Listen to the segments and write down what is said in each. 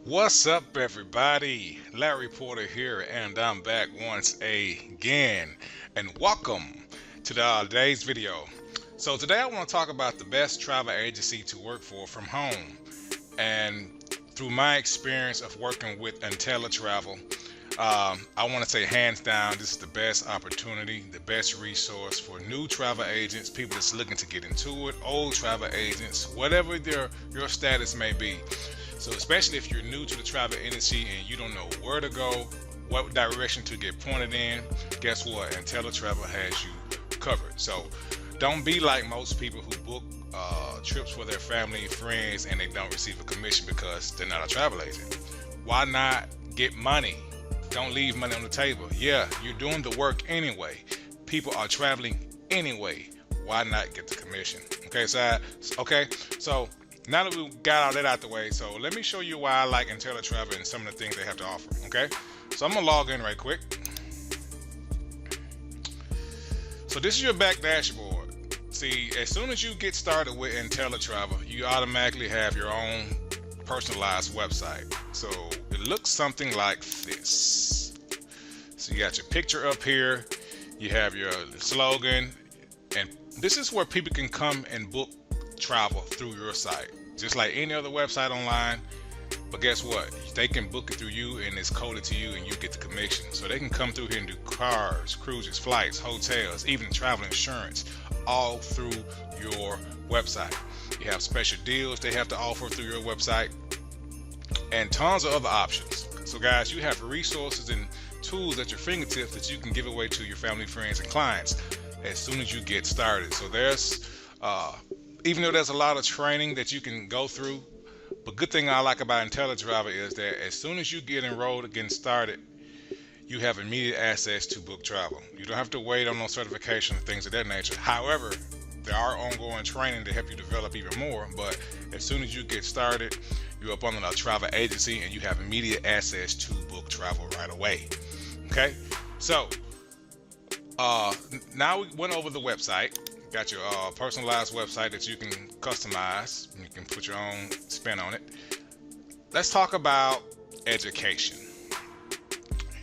What's up, everybody? Larry Porter here, and I'm back once again. And welcome to today's video. So, today I want to talk about the best travel agency to work for from home. And through my experience of working with IntelliTravel, I want to say hands down, this is the best opportunity, the best resource for new travel agents, people that's looking to get into it, old travel agents, whatever your status may be. So especially if you're new to the travel industry and you don't know where to go, what direction to get pointed in, guess what? IntelliTravel has you covered. So don't be like most people who book trips for their family and friends and they don't receive a commission because they're not a travel agent. Why not get money? Don't leave money on the table. Yeah, you're doing the work anyway. People are traveling anyway. Why not get the commission? So now that we got all that out the way, so let me show you why I like IntelliTravel and some of the things they have to offer. Okay, so I'm gonna log in right quick. So this is your back dashboard. See, as soon as you get started with IntelliTravel, you automatically have your own personalized website. So it looks something like this. So you got your picture up here, you have your slogan, and this is where people can come and book travel through your site, just like any other website online. But guess what? They can book it through you and it's coded to you and you get the commission. So they can come through here and do cars, cruises, flights, hotels, even travel insurance, all through your website. You have special deals they have to offer through your website and tons of other options. So guys, you have resources and tools at your fingertips that you can give away to your family, friends, and clients as soon as you get started. So there's even though there's a lot of training that you can go through, but good thing I like about IntelliTravel is that as soon as you get enrolled and getting started, you have immediate access to book travel. You don't have to wait on no certification and things of that nature. However, there are ongoing training to help you develop even more, but as soon as you get started, you're up under a travel agency and you have immediate access to book travel right away. Okay, so now we went over the website. Got your personalized website that you can customize. You can put your own spin on it. Let's talk about education.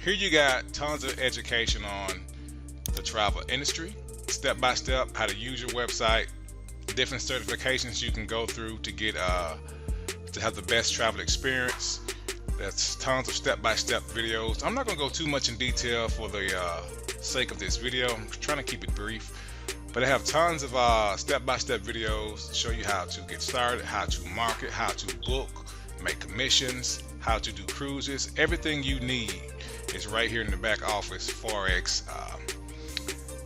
Here you got tons of education on the travel industry, step by step, how to use your website, different certifications you can go through to get to have the best travel experience. There's tons of step-by-step videos. I'm not going to go too much in detail for the sake of this video. I'm trying to keep it brief. But I have tons of step-by-step videos to show you how to get started, how to market, how to book, make commissions, how to do cruises. Everything you need is right here in the back office Forex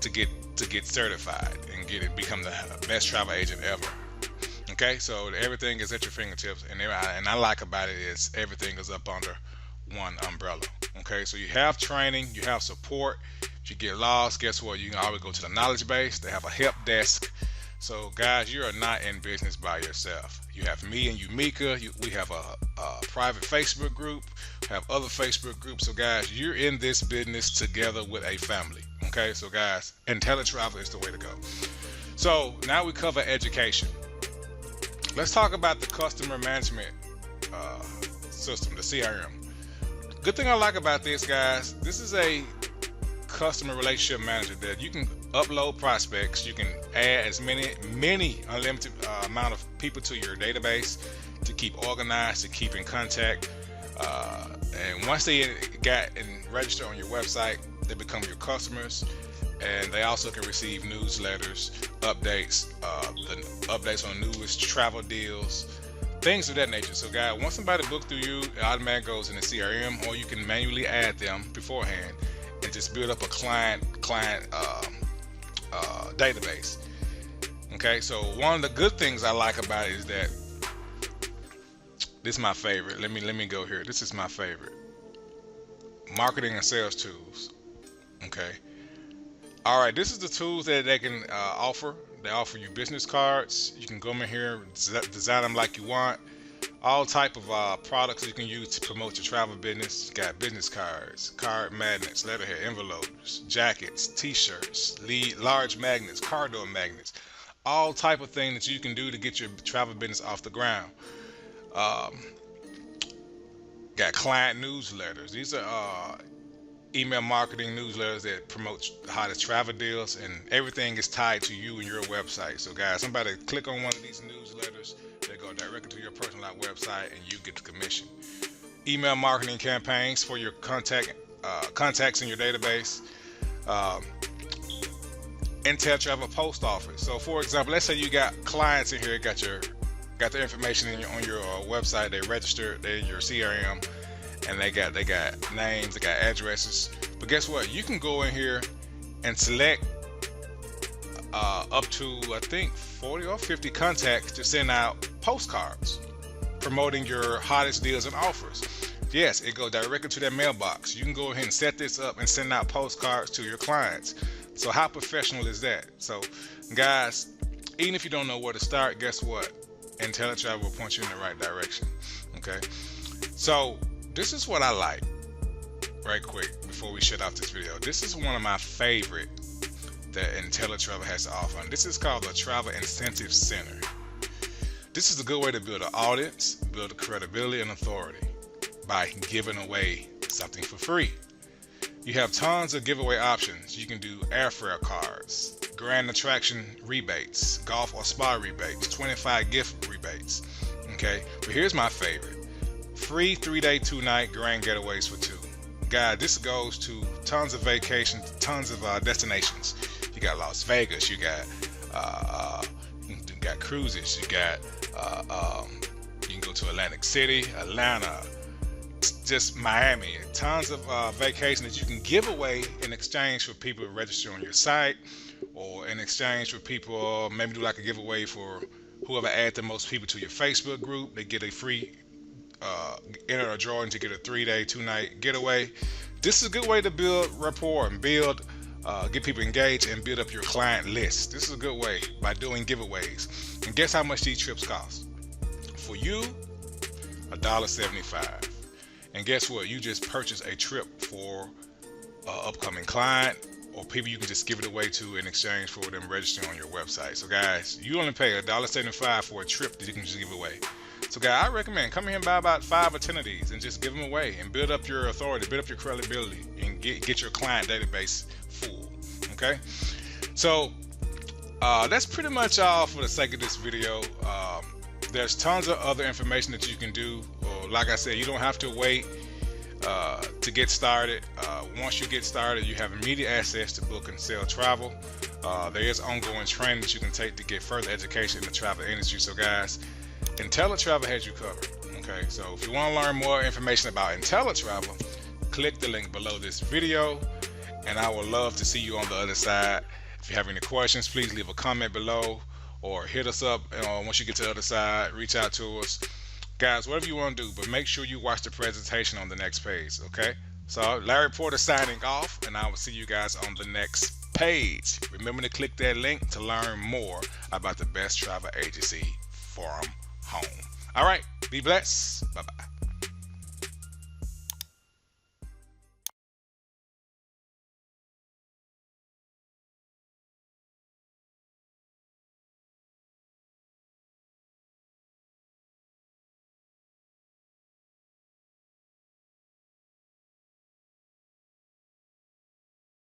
to get certified and become the best travel agent ever. Okay, so everything is at your fingertips, and I like about it is everything is up under one umbrella. Okay, so you have training, you have support. If you get lost, guess what? You can always go to the knowledge base. They have a help desk. So guys, you are not in business by yourself. You have me and Umika. We have a private Facebook group. We have other Facebook groups. So guys, you're in this business together with a family. Okay, so guys, IntelliTravel is the way to go. So now we cover education. Let's talk about the customer management system, the CRM. Good thing I like about this, guys, this is a customer relationship manager that you can upload prospects. You can add as many unlimited amount of people to your database to keep organized, to keep in contact. And once they got and register on your website, they become your customers. And they also can receive newsletters, updates, the updates on newest travel deals, things of that nature. So guys, once somebody booked through you, it automatically goes in the CRM, or you can manually add them beforehand and just build up a client database. Okay, so one of the good things I like about it is that this is my favorite. Let me go here. This is my favorite. Marketing and sales tools. Okay. All right, this is the tools that they can offer. They offer you business cards. You can go in here, design them like you want. All type of products you can use to promote your travel business. You got business cards, card magnets, letterhead, envelopes, jackets, t-shirts, large magnets, car door magnets. All type of things that you can do to get your travel business off the ground. Um, Got client newsletters. These are email marketing newsletters that promote the hottest travel deals, and everything is tied to you and your website. So guys, somebody click on one of these newsletters, they go directly to your personalized website and you get the commission. Email marketing campaigns for your contacts in your database. Intel Travel Post Office. So for example, let's say you got clients in here, got their information on your website, they registered, they're in your CRM, and they got names, they got addresses. But guess what? You can go in here and select up to, I think, 40 or 50 contacts to send out postcards promoting your hottest deals and offers. Yes, it goes directly to their mailbox. You can go ahead and set this up and send out postcards to your clients. So how professional is that? So guys, even if you don't know where to start, guess what? Intelligent Travel will point you in the right direction. Okay, so this is what I like. Right quick before we shut off this video, this is one of my favorite that Intelligent Travel has to offer, and this is called the Travel Incentive Center. This is a good way to build an audience, build a credibility and authority by giving away something for free. You have tons of giveaway options. You can do airfare cards, grand attraction rebates, golf or spa rebates, 25 gift rebates. Okay, but here's my favorite: free 3-day 2-night grand getaways for 2. Guys, this goes to tons of vacations, tons of destinations. You got Las Vegas, you got cruises, you got you can go to Atlantic City, Atlanta, just Miami. Tons of vacations that you can give away in exchange for people to register on your site, or in exchange for people maybe do like a giveaway for whoever add the most people to your Facebook group. They get a free enter a drawing to get a 3-day 2-night getaway. This is a good way to build rapport and build get people engaged and build up your client list. This is a good way by doing giveaways. And guess how much these trips cost? For you, $1.75. And guess what? You just purchased a trip for an upcoming client or people you can just give it away to in exchange for them registering on your website. So guys, you only pay $1.75 for a trip that you can just give away. So guys, I recommend come here and buy about 5 or 10 of these and just give them away and build up your authority, build up your credibility, and get your client database full. Okay, so that's pretty much all for the sake of this video. There's tons of other information that you can do. Like I said, you don't have to wait to get started. Once you get started, you have immediate access to book and sell travel. There is ongoing training that you can take to get further education in the travel industry. So guys, Intelligent Travel has you covered. Okay, so if you want to learn more information about Intelligent Travel, click the link below this video, and I would love to see you on the other side. If you have any questions, please leave a comment below or hit us up. Once you get to the other side, reach out to us. Guys, whatever you want to do, but make sure you watch the presentation on the next page. Okay, so Larry Porter signing off, and I will see you guys on the next page. Remember to click that link to learn more about the best travel agency from home. All right, be blessed. Bye-bye.